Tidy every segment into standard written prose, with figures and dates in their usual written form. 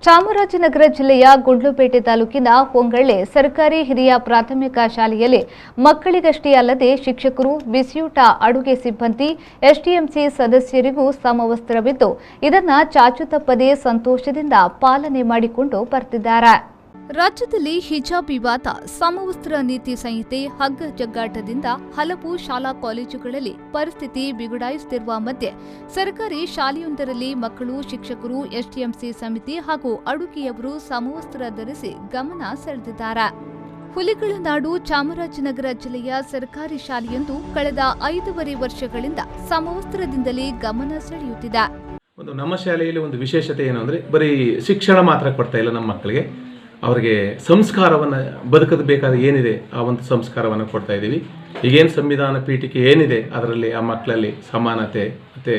ಚಾಮರಾಜನಗರ ಜಿಲ್ಲೆಯ ಗುಂಡ್ಲುಪೇಟೆ ತಾಲೂಕಿನ ಹೊಂಗಳ್ಳಿ ಸರ್ಕಾರಿ ಹಿರಿಯ ಪ್ರಾಥಮಿಕ ಶಾಲೆಯಲ್ಲಿ ಮಕ್ಕಳಿಗಷ್ಟೇ ಅಲ್ಲದೆ ಶಿಕ್ಷಕರು, ಬಿಸಿಯೂಟ, ಅಡುಗೆ ಸಿಬ್ಬಂದಿ, ಎಸ್ಟಿಎಂಸಿ ಸದಸ್ಯರಿಗೂ ಸಮವಸ್ತ್ರವಿದ್ದು ಇದನ್ನು ಚಾಚು ತಪ್ಪದೆ ಸಂತೋಷದಿಂದ ಪಾಲನೆ ಮಾಡಿಕೊಂಡು ಬರ್ತಿದ್ದಾರೆ. ರಾಜ್ಯದಲ್ಲಿ ಹಿಜಾಬ್ ವಿವಾದ, ಸಮವಸ್ತ್ರ ನೀತಿ ಸಂಹಿತೆ, ಹಗ್ಗ ಜಗ್ಗಾಟದಿಂದ ಹಲವು ಶಾಲಾ ಕಾಲೇಜುಗಳಲ್ಲಿ ಪರಿಸ್ಥಿತಿ ಬಿಗಡಾಯಿಸುತ್ತಿರುವ ಮಧ್ಯೆ ಸರ್ಕಾರಿ ಶಾಲೆಯೊಂದರಲ್ಲಿ ಮಕ್ಕಳು, ಶಿಕ್ಷಕರು, ಎಸ್ಟಿಎಂಸಿ ಸಮಿತಿ ಹಾಗೂ ಅಡುಗೆಯವರು ಸಮವಸ್ತ್ರ ಧರಿಸಿ ಗಮನ ಸೆಳೆದಿದ್ದಾರೆ. ಹುಲಿಗಳ ನಾಡು ಚಾಮರಾಜನಗರ ಜಿಲ್ಲೆಯ ಸರ್ಕಾರಿ ಶಾಲೆಯೊಂದು ಕಳೆದ 5.5 ವರ್ಷಗಳಿಂದ ಸಮವಸ್ತ್ರದಿಂದಲೇ ಗಮನ ಸೆಳೆಯುತ್ತಿದೆ. ನಮ್ಮ ಶಾಲೆಯಲ್ಲಿ ಒಂದು ವಿಶೇಷತೆ ಏನು ಅಂದರೆ ಬರೀ ಶಿಕ್ಷಣ ಮಾತ್ರ ಕೊಡ್ತಾ ಇಲ್ಲ, ನಮ್ಮ ಮಕ್ಕಳಿಗೆ ಅವರಿಗೆ ಸಂಸ್ಕಾರವನ್ನು ಬದುಕದ ಬೇಕಾದ ಏನಿದೆ ಆ ಒಂದು ಸಂಸ್ಕಾರವನ್ನು ಕೊಡ್ತಾ ಇದ್ದೀವಿ. ಈಗೇನು ಸಂವಿಧಾನ ಪೀಠಿಕೆ ಏನಿದೆ ಅದರಲ್ಲಿ ಆ ಮಕ್ಕಳಲ್ಲಿ ಸಮಾನತೆ ಮತ್ತು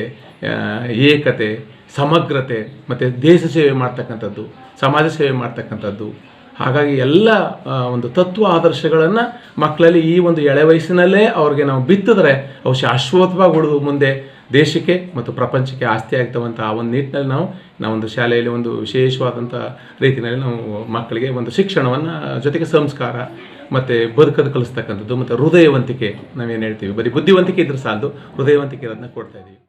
ಏಕತೆ, ಸಮಗ್ರತೆ ಮತ್ತು ದೇಶ ಸೇವೆ ಮಾಡ್ತಕ್ಕಂಥದ್ದು, ಸಮಾಜ ಸೇವೆ ಮಾಡ್ತಕ್ಕಂಥದ್ದು, ಹಾಗಾಗಿ ಎಲ್ಲ ಒಂದು ತತ್ವ ಆದರ್ಶಗಳನ್ನು ಮಕ್ಕಳಲ್ಲಿ ಈ ಒಂದು ಎಳೆ ವಯಸ್ಸಿನಲ್ಲೇ ಅವ್ರಿಗೆ ನಾವು ಬಿತ್ತಿದ್ರೆ ಅವು ಶಾಶ್ವತವಾಗಿ ಉಳಿದು ಮುಂದೆ ದೇಶಕ್ಕೆ ಮತ್ತು ಪ್ರಪಂಚಕ್ಕೆ ಆಸ್ತಿ ಆಗ್ತವಂಥ ಆ ಒಂದು ನಿಟ್ಟಿನಲ್ಲಿ ನಾವೊಂದು ಶಾಲೆಯಲ್ಲಿ ಒಂದು ವಿಶೇಷವಾದಂಥ ರೀತಿಯಲ್ಲಿ ನಾವು ಮಕ್ಕಳಿಗೆ ಒಂದು ಶಿಕ್ಷಣವನ್ನು ಜೊತೆಗೆ ಸಂಸ್ಕಾರ ಮತ್ತು ಬದುಕದು ಕಲಿಸ್ತಕ್ಕಂಥದ್ದು ಮತ್ತು ಹೃದಯವಂತಿಕೆ, ನಾವೇನು ಹೇಳ್ತೀವಿ ಬರೀ ಬುದ್ಧಿವಂತಿಕೆ ಇದ್ರೆ ಸಾಲದು, ಹೃದಯವಂತಿಕೆ ಇರೋದನ್ನ ಕೊಡ್ತಾ ಇದ್ದೀವಿ.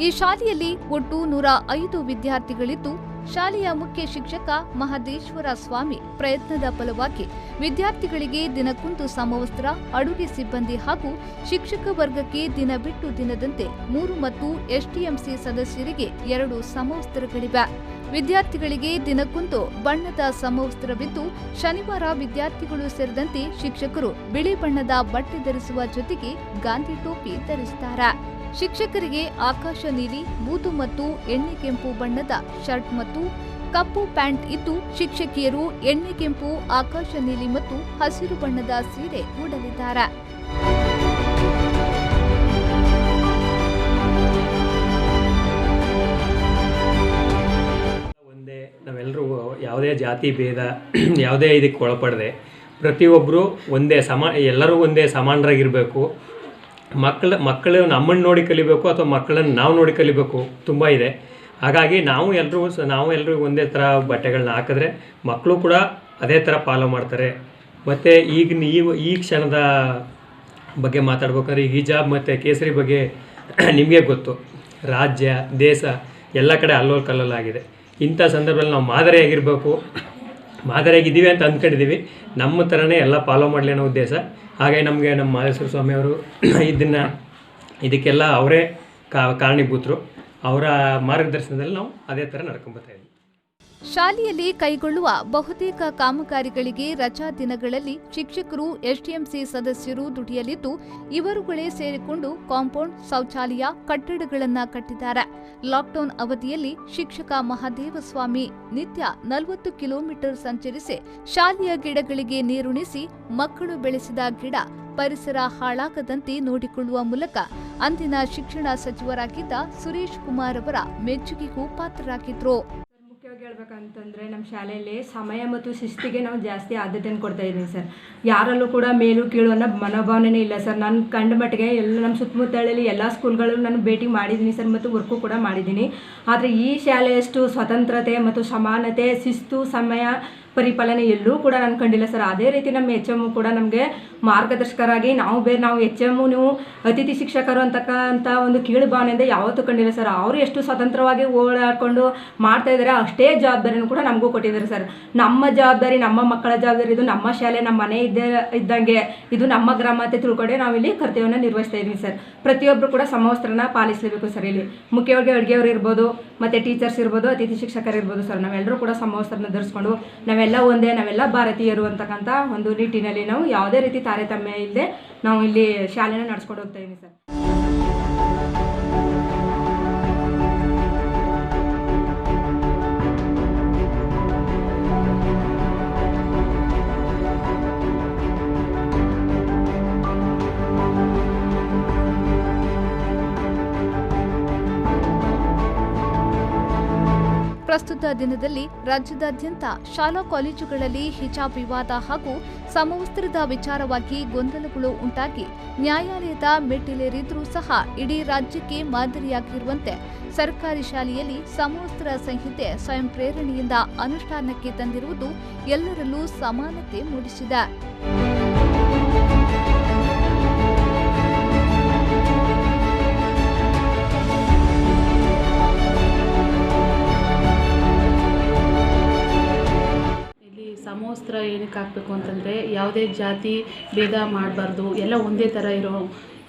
ಈ ಶಾಲೆಯಲ್ಲಿ ಒಟ್ಟು 105 ವಿದ್ಯಾರ್ಥಿಗಳಿದ್ದು, ಶಾಲೆಯ ಮುಖ್ಯ ಶಿಕ್ಷಕ ಮಹದೇಶ್ವರ ಸ್ವಾಮಿ ಪ್ರಯತ್ನದ ಫಲವಾಗಿ ವಿದ್ಯಾರ್ಥಿಗಳಿಗೆ ದಿನಕ್ಕೊಂದು ಸಮವಸ್ತ್ರ, ಅಡುಗೆ ಸಿಬ್ಬಂದಿ ಹಾಗೂ ಶಿಕ್ಷಕ ವರ್ಗಕ್ಕೆ ದಿನ ಬಿಟ್ಟು ದಿನದಂತೆ 3 ಮತ್ತು ಎಸ್ಟಿಎಂಸಿ ಸದಸ್ಯರಿಗೆ 2 ಸಮವಸ್ತ್ರಗಳಿವೆ. ವಿದ್ಯಾರ್ಥಿಗಳಿಗೆ ದಿನಕ್ಕೊಂದು ಬಣ್ಣದ ಸಮವಸ್ತ್ರವಿದ್ದು, ಶನಿವಾರ ವಿದ್ಯಾರ್ಥಿಗಳು ಸೇರಿದಂತೆ ಶಿಕ್ಷಕರು ಬಿಳಿ ಬಣ್ಣದ ಬಟ್ಟೆ ಧರಿಸುವ ಜೊತೆಗೆ ಗಾಂಧಿ ಟೋಪಿ ಧರಿಸುತ್ತಾರೆ. ಶಿಕ್ಷಕರಿಗೆ ಆಕಾಶ ನೀಲಿ, ಬೂದು ಮತ್ತು ಎಣ್ಣೆ ಕೆಂಪು ಬಣ್ಣದ ಶರ್ಟ್ ಮತ್ತು ಕಪ್ಪು ಪ್ಯಾಂಟ್ ಇದ್ದು, ಶಿಕ್ಷಕಿಯರು ಎಣ್ಣೆ ಕೆಂಪು, ಆಕಾಶ ನೀಲಿ ಮತ್ತು ಹಸಿರು ಬಣ್ಣದ ಸೀರೆ ಉಡಲಿದ್ದಾರೆ. ನಾವೆಲ್ಲರೂ ಯಾವುದೇ ಜಾತಿ ಭೇದ ಯಾವುದೇ ಇದಕ್ಕೆ ಒಳಪಡದೆ ಪ್ರತಿಯೊಬ್ಬರು ಎಲ್ಲರೂ ಒಂದೇ ಸಮಾನರಾಗಿರಬೇಕು. ಮಕ್ಕಳು ನಮ್ಮನ್ನು ನೋಡಿ ಕಲಿಬೇಕು ಅಥವಾ ಮಕ್ಕಳನ್ನು ನಾವು ನೋಡಿ ಕಲಿಬೇಕು, ತುಂಬ ಇದೆ. ಹಾಗಾಗಿ ನಾವು ಎಲ್ಲರೂ ಒಂದೇ ಥರ ಬಟ್ಟೆಗಳನ್ನ ಹಾಕಿದ್ರೆ ಮಕ್ಕಳು ಕೂಡ ಅದೇ ಥರ ಫಾಲೋ ಮಾಡ್ತಾರೆ. ಮತ್ತು ಈ ಕ್ಷಣದ ಬಗ್ಗೆ ಮಾತಾಡ್ಬೇಕಾದ್ರೆ ಈ ಹಿಜಾಬ್ ಮತ್ತು ಕೇಸರಿ ಬಗ್ಗೆ ನಿಮಗೆ ಗೊತ್ತು, ರಾಜ್ಯ ದೇಶ ಎಲ್ಲ ಕಡೆ ಅಲ್ಲೋಲ್ ಕಲ್ಲೋಲಾಗಿದೆ. ಇಂಥ ಸಂದರ್ಭದಲ್ಲಿ ನಾವು ಮಾದರಿಯಾಗಿದ್ದೀವಿ ಅಂತ ಅಂದ್ಕೊಂಡಿದ್ದೀವಿ. ನಮ್ಮ ಥರನೇ ಎಲ್ಲ ಫಾಲೋ ಮಾಡಲಿ ಅನ್ನೋ ಉದ್ದೇಶ. ಹಾಗಾಗಿ ನಮಗೆ ನಮ್ಮ ಮಹದೇಶ್ವರ ಸ್ವಾಮಿಯವರು ಇದಕ್ಕೆಲ್ಲ ಅವರೇ ಕಾರಣೀಭೂತರು. ಅವರ ಮಾರ್ಗದರ್ಶನದಲ್ಲಿ ನಾವು ಅದೇ ಥರ ನಡ್ಕೊಂಡ್ಬರ್ತಾ ಇದ್ದೀವಿ. ಶಾಲೆಯಲ್ಲಿ ಕೈಗೊಳ್ಳುವ ಬಹುತೇಕ ಕಾಮಗಾರಿಗಳಿಗೆ ರಜಾ ದಿನಗಳಲ್ಲಿ ಶಿಕ್ಷಕರು, ಎಸ್ಟಿಎಂಸಿ ಸದಸ್ಯರು ದುಡಿಯಲಿದ್ದು, ಇವರುಗಳೇ ಸೇರಿಕೊಂಡು ಕಾಂಪೌಂಡ್, ಶೌಚಾಲಯ, ಕಟ್ಟಡಗಳನ್ನು ಕಟ್ಟಿದ್ದಾರೆ. ಲಾಕ್ಡೌನ್ ಅವಧಿಯಲ್ಲಿ ಶಿಕ್ಷಕ ಮಹದೇವಸ್ವಾಮಿ ನಿತ್ಯ 40 ಕಿಲೋಮೀಟರ್ ಸಂಚರಿಸಿ ಶಾಲೆಯ ಗಿಡಗಳಿಗೆ ನೀರುಣಿಸಿ ಮಕ್ಕಳು ಬೆಳೆಸಿದ ಗಿಡ ಪರಿಸರ ಹಾಳಾಗದಂತೆ ನೋಡಿಕೊಳ್ಳುವ ಮೂಲಕ ಅಂದಿನ ಶಿಕ್ಷಣ ಸಚಿವರಾಗಿದ್ದ ಸುರೇಶ್ ಕುಮಾರ್ ಅವರ ಮೆಚ್ಚುಗೆಗೂ ಪಾತ್ರರಾಗಿದ್ರು. ಮುಖ್ಯವಾಗಿ ಹೇಳ್ಬೇಕಂತಂದರೆ ನಮ್ಮ ಶಾಲೆಯಲ್ಲಿ ಸಮಯ ಮತ್ತು ಶಿಸ್ತಿಗೆ ನಾವು ಜಾಸ್ತಿ ಆದ್ಯತೆಯನ್ನು ಕೊಡ್ತಾ ಇದ್ದೀವಿ ಸರ್. ಯಾರಲ್ಲೂ ಕೂಡ ಮೇಲು ಕೀಳು ಅನ್ನೋ ಮನೋಭಾವನೆ ಇಲ್ಲ ಸರ್. ನಾನು ಕಂಡ ಮಟ್ಟಿಗೆ ಎಲ್ಲ ನಮ್ಮ ಸುತ್ತಮುತ್ತಲಲ್ಲಿ ಎಲ್ಲ ಸ್ಕೂಲ್ಗಳು ನಾನು ಭೇಟಿ ಮಾಡಿದ್ದೀನಿ ಸರ್, ಮತ್ತು ವರ್ಕು ಕೂಡ ಮಾಡಿದ್ದೀನಿ. ಆದರೆ ಈ ಶಾಲೆಯಷ್ಟು ಸ್ವತಂತ್ರತೆ ಮತ್ತು ಸಮಾನತೆ, ಶಿಸ್ತು, ಸಮಯ ಪರಿಪಾಲನೆ ಎಲ್ಲೂ ಕೂಡ ನಾನು ಕಂಡಿಲ್ಲ ಸರ್. ಅದೇ ರೀತಿ ನಮ್ಮ HM ಕೂಡ ನಮಗೆ ಮಾರ್ಗದರ್ಶಕರಾಗಿ ನಾವು HM ನೀವು ಅತಿಥಿ ಶಿಕ್ಷಕರು ಅಂತಕ್ಕಂಥ ಒಂದು ಕೀಳು ಭಾವನೆಯಿಂದ ಯಾವತ್ತೂ ಕಂಡಿಲ್ಲ ಸರ್. ಅವರು ಎಷ್ಟು ಸ್ವತಂತ್ರವಾಗಿ ಓಡಾಡಿಕೊಂಡು ಮಾಡ್ತಾ ಇದ್ದಾರೆ, ಅಷ್ಟೇ ಜವಾಬ್ದಾರಿನೂ ಕೂಡ ನಮಗೂ ಕೊಟ್ಟಿದ್ದಾರೆ ಸರ್. ನಮ್ಮ ಜವಾಬ್ದಾರಿ, ನಮ್ಮ ಮಕ್ಕಳ ಜವಾಬ್ದಾರಿ, ಇದು ನಮ್ಮ ಶಾಲೆ, ನಮ್ಮ ಮನೆ ಇದ್ದಂಗೆ, ಇದು ನಮ್ಮ ಗ್ರಾಮ ಅಂತ ತಿಳ್ಕೊಂಡೆ ನಾವಿಲ್ಲಿ ಕರ್ತವ್ಯವನ್ನು ನಿರ್ವಹಿಸ್ತಾ ಇದ್ದೀವಿ ಸರ್. ಪ್ರತಿಯೊಬ್ಬರು ಕೂಡ ಸಮವಸ್ತ್ರನ ಪಾಲಿಸಲೇಬೇಕು ಸರ್. ಇಲ್ಲಿ ಮುಖ್ಯವಾಗಿ ಅಡುಗೆಯವರು ಇರ್ಬೋದು, ಮತ್ತು ಟೀಚರ್ಸ್ ಇರ್ಬೋದು, ಅತಿಥಿ ಶಿಕ್ಷಕರು ಇರ್ಬೋದು ಸರ್. ನಾವೆಲ್ಲರೂ ಕೂಡ ಸಮವಸ್ತ್ರನ ಧರಿಸ್ಕೊಂಡು ನಾವೆಲ್ಲ ಒಂದೇ, ನಾವೆಲ್ಲ ಭಾರತೀಯರು ಅಂತಕ್ಕಂಥ ಒಂದು ನಿಟ್ಟಿನಲ್ಲಿ ನಾವು ಯಾವುದೇ ರೀತಿ ತಾರತಮ್ಯ ಇಲ್ಲದೆ ನಾವು ಇಲ್ಲಿ ಶಾಲೆನ ನಡೆಸ್ಕೊಂಡು ಹೋಗ್ತಾ ಇದ್ದೀವಿ ಸರ್. ಪ್ರಸ್ತುತ ದಿನದಲ್ಲಿ ರಾಜ್ಯದಾದ್ಯಂತ ಶಾಲಾ ಕಾಲೇಜುಗಳಲ್ಲಿ ಹಿಜಾಬ್ ವಿವಾದ ಹಾಗೂ ಸಮವಸ್ತ್ರದ ವಿಚಾರವಾಗಿ ಗೊಂದಲಗಳು ಉಂಟಾಗಿ ನ್ಯಾಯಾಲಯದ ಮೆಟ್ಟಿಲೇರಿದ್ರೂ ಸಹ ಇಡೀ ರಾಜ್ಯಕ್ಕೆ ಮಾದರಿಯಾಗಿರುವಂತೆ ಸರ್ಕಾರಿ ಶಾಲೆಯಲ್ಲಿ ಸಮವಸ್ತ್ರ ಸಂಹಿತೆ ಸ್ವಯಂ ಪ್ರೇರಣೆಯಿಂದ ಅನುಷ್ಠಾನಕ್ಕೆ ತಂದಿರುವುದು ಎಲ್ಲರಲ್ಲೂ ಸಮಾನತೆ ಮೂಡಿಸಿದೆ. ಸಮವಸ್ತ್ರ ಏನಕ್ಕೆ ಹಾಕಬೇಕು ಅಂತಂದರೆ ಯಾವುದೇ ಜಾತಿ ಭೇದ ಮಾಡಬಾರ್ದು, ಎಲ್ಲ ಒಂದೇ ಥರ ಇರೋ,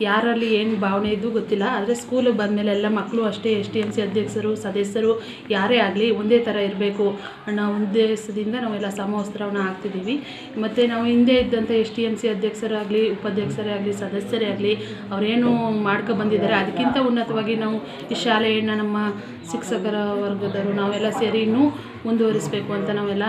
ಯಾರಲ್ಲಿ ಏನು ಭಾವನೆ ಇದ್ದು ಗೊತ್ತಿಲ್ಲ. ಆದರೆ ಸ್ಕೂಲಿಗೆ ಬಂದಮೇಲೆ ಎಲ್ಲ ಮಕ್ಕಳು ಅಷ್ಟೇ STMC ಅಧ್ಯಕ್ಷರು ಸದಸ್ಯರು ಯಾರೇ ಆಗಲಿ ಒಂದೇ ಥರ ಇರಬೇಕು ಅನ್ನೋ ಉದ್ದೇಶದಿಂದ ನಾವೆಲ್ಲ ಸಮವಸ್ತ್ರವನ್ನು ಹಾಕ್ತಿದ್ದೀವಿ. ಮತ್ತು ನಾವು ಹಿಂದೆ ಇದ್ದಂಥ STMC ಅಧ್ಯಕ್ಷರಾಗಲಿ ಉಪಾಧ್ಯಕ್ಷರೇ ಆಗಲಿ ಸದಸ್ಯರೇ ಆಗಲಿ ಅವರೇನು ಮಾಡ್ಕೊ ಬಂದಿದ್ದಾರೆ ಅದಕ್ಕಿಂತ ಉನ್ನತವಾಗಿ ನಾವು ಈ ಶಾಲೆಯನ್ನು ನಮ್ಮ ಶಿಕ್ಷಕರ ವರ್ಗದವರು ನಾವೆಲ್ಲ ಸೇರಿ ಇನ್ನೂ ಮುಂದುವರಿಸಬೇಕು ಅಂತ ನಾವೆಲ್ಲ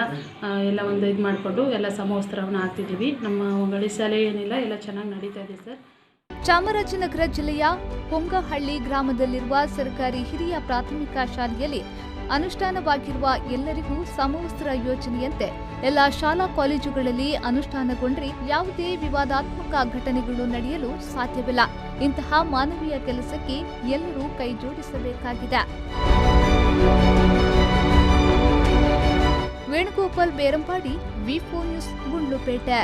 ಒಂದು ಇದು ಮಾಡಿಕೊಂಡು ಎಲ್ಲ ಸಮವಸ್ತ್ರವನ್ನು ಹಾಕ್ತಿದ್ದೀವಿ. ನಮ್ಮ ಹೊಂಗಳಿ ಶಾಲೆ ಏನಿಲ್ಲ ಎಲ್ಲ ಚೆನ್ನಾಗಿ ನಡೀತಾ ಇದೆ ಸರ್. ಚಾಮರಾಜನಗರ ಜಿಲ್ಲೆಯ ಹೊಂಗಹಳ್ಳಿ ಗ್ರಾಮದಲ್ಲಿರುವ ಸರ್ಕಾರಿ ಹಿರಿಯ ಪ್ರಾಥಮಿಕ ಶಾಲೆಯಲ್ಲಿ ಅನುಷ್ಠಾನವಾಗಿರುವ ಎಲ್ಲರಿಗೂ ಸಮವಸ್ತ್ರ ಯೋಜನೆಯಂತೆ ಎಲ್ಲ ಶಾಲಾ ಕಾಲೇಜುಗಳಲ್ಲಿ ಅನುಷ್ಠಾನಗೊಂಡ್ರೆ ಯಾವುದೇ ವಿವಾದಾತ್ಮಕ ಘಟನೆಗಳು ನಡೆಯಲು ಸಾಧ್ಯವಿಲ್ಲ. ಇಂತಹ ಮಾನವೀಯ ಕೆಲಸಕ್ಕೆ ಎಲ್ಲರೂ ಕೈಜೋಡಿಸಬೇಕಾಗಿದೆ. ವೇಣುಗೋಪಾಲ್ ಬೇರಂಪಾಡಿ, ವಿ4 ನ್ಯೂಸ್, ಗುಂಡ್ಲುಪೇಟೆ.